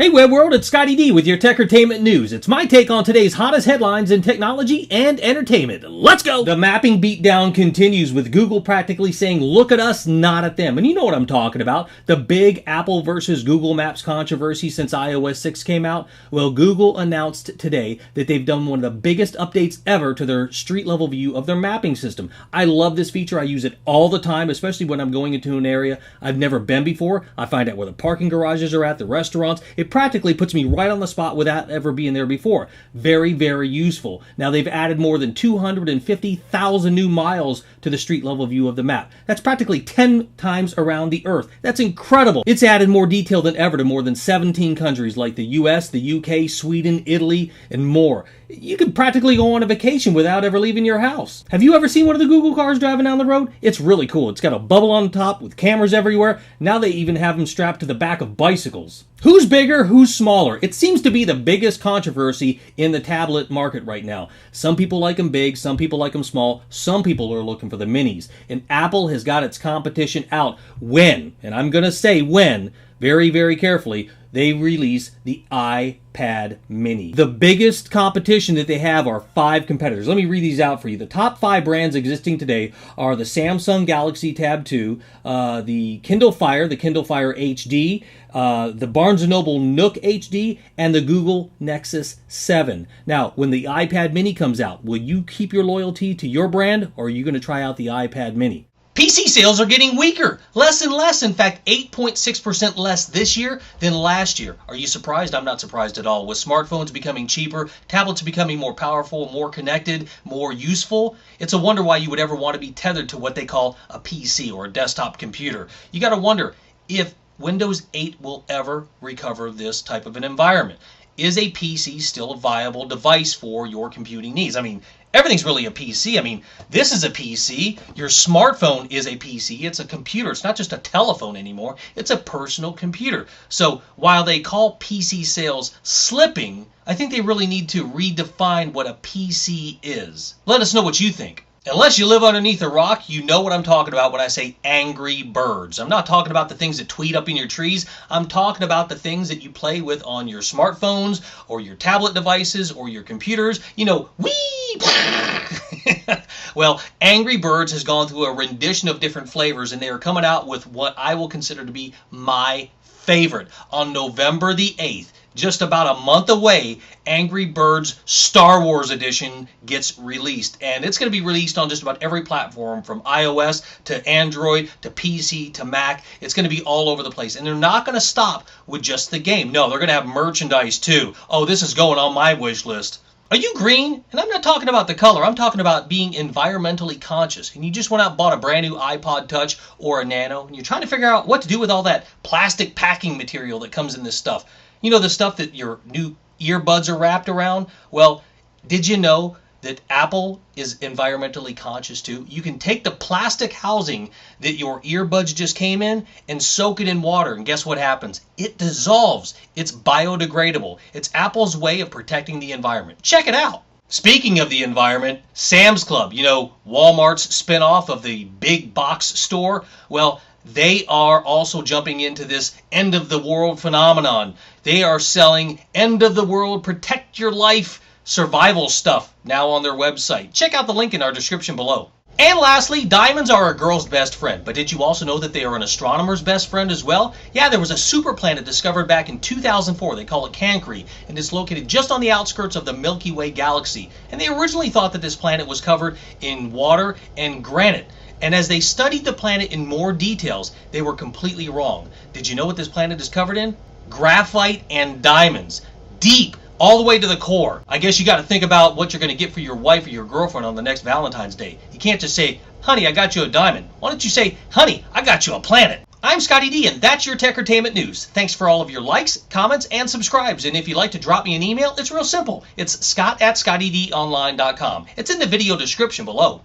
Hey Web World, it's Scotty D with your Techertainment News. It's my take on today's hottest headlines in technology and entertainment. Let's go! The mapping beatdown continues with Google practically saying, look at us, not at them. And you know what I'm talking about. The big Apple versus Google Maps controversy since iOS 6 came out. Well, Google announced today that they've done one of the biggest updates ever to their street level view of their mapping system. I love this feature. I use it all the time, especially when I'm going into an area I've never been before. I find out where the parking garages are at, the restaurants. It practically puts me right on the spot without ever being there before. Very, very useful. Now they've added more than 250,000 new miles to the street level view of the map. That's practically 10 times around the Earth. That's incredible. It's added more detail than ever to more than 17 countries like the US, the UK, Sweden, Italy, and more. You can practically go on a vacation without ever leaving your house. Have you ever seen one of the Google cars driving down the road? It's really cool. It's got a bubble on the top with cameras everywhere. Now they even have them strapped to the back of bicycles. Who's bigger? Who's smaller? It seems to be the biggest controversy in the tablet market right now. Some people like them big, some people like them small, some people are looking for the minis. And Apple has got its competition out when, and I'm going to say when, very, very carefully, they release the iPad mini. The biggest competition that they have are 5 competitors. Let me read these out for you. The top 5 brands existing today are the Samsung Galaxy Tab 2, the Kindle Fire HD, the Barnes & Noble Nook HD, and the Google Nexus 7. Now, when the iPad mini comes out, will you keep your loyalty to your brand, or are you going to try out the iPad mini? PC sales are getting weaker, less and less. In fact, 8.6% less this year than last year. Are you surprised? I'm not surprised at all. With smartphones becoming cheaper, tablets becoming more powerful, more connected, more useful, it's a wonder why you would ever want to be tethered to what they call a PC or a desktop computer. You got to wonder if Windows 8 will ever recover this type of an environment. Is a PC still a viable device for your computing needs? I mean, everything's really a PC. I mean, this is a PC. Your smartphone is a PC. It's a computer. It's not just a telephone anymore. It's a personal computer. So while they call PC sales slipping, I think they really need to redefine what a PC is. Let us know what you think. Unless you live underneath a rock, you know what I'm talking about when I say Angry Birds. I'm not talking about the things that tweet up in your trees. I'm talking about the things that you play with on your smartphones or your tablet devices or your computers. You know, whee! Well, Angry Birds has gone through a rendition of different flavors, and they are coming out with what I will consider to be my favorite. On November the 8th, just about a month away, Angry Birds Star Wars Edition gets released. And it's going to be released on just about every platform, from iOS to Android to PC to Mac. It's going to be all over the place. And they're not going to stop with just the game. No, they're going to have merchandise too. Oh, this is going on my wish list. Are you green? And I'm not talking about the color. I'm talking about being environmentally conscious. And you just went out and bought a brand new iPod Touch or a Nano, and you're trying to figure out what to do with all that plastic packing material that comes in this stuff. You know, the stuff that your new earbuds are wrapped around? Well, did you know that Apple is environmentally conscious too? You can take the plastic housing that your earbuds just came in and soak it in water, and guess what happens? It dissolves. It's biodegradable. It's Apple's way of protecting the environment. Check it out. Speaking of the environment, Sam's Club, you know, Walmart's spinoff of the big box store, well, they are also jumping into this end of the world phenomenon. They are selling end of the world, protect your life survival stuff now on their website. Check out the link in our description below. And lastly, diamonds are a girl's best friend, but did you also know that they are an astronomer's best friend as well? Yeah, there was a super planet discovered back in 2004. They call it Cancri, and it's located just on the outskirts of the Milky Way galaxy. And they originally thought that this planet was covered in water and granite. And as they studied the planet in more details, they were completely wrong. Did you know what this planet is covered in? Graphite and diamonds. Deep, all the way to the core. I guess you got to think about what you're going to get for your wife or your girlfriend on the next Valentine's Day. You can't just say, honey, I got you a diamond. Why don't you say, honey, I got you a planet? I'm Scotty D, and that's your Techertainment News. Thanks for all of your likes, comments, and subscribes. And if you'd like to drop me an email, it's real simple. It's scott@scottydonline.com. It's in the video description below.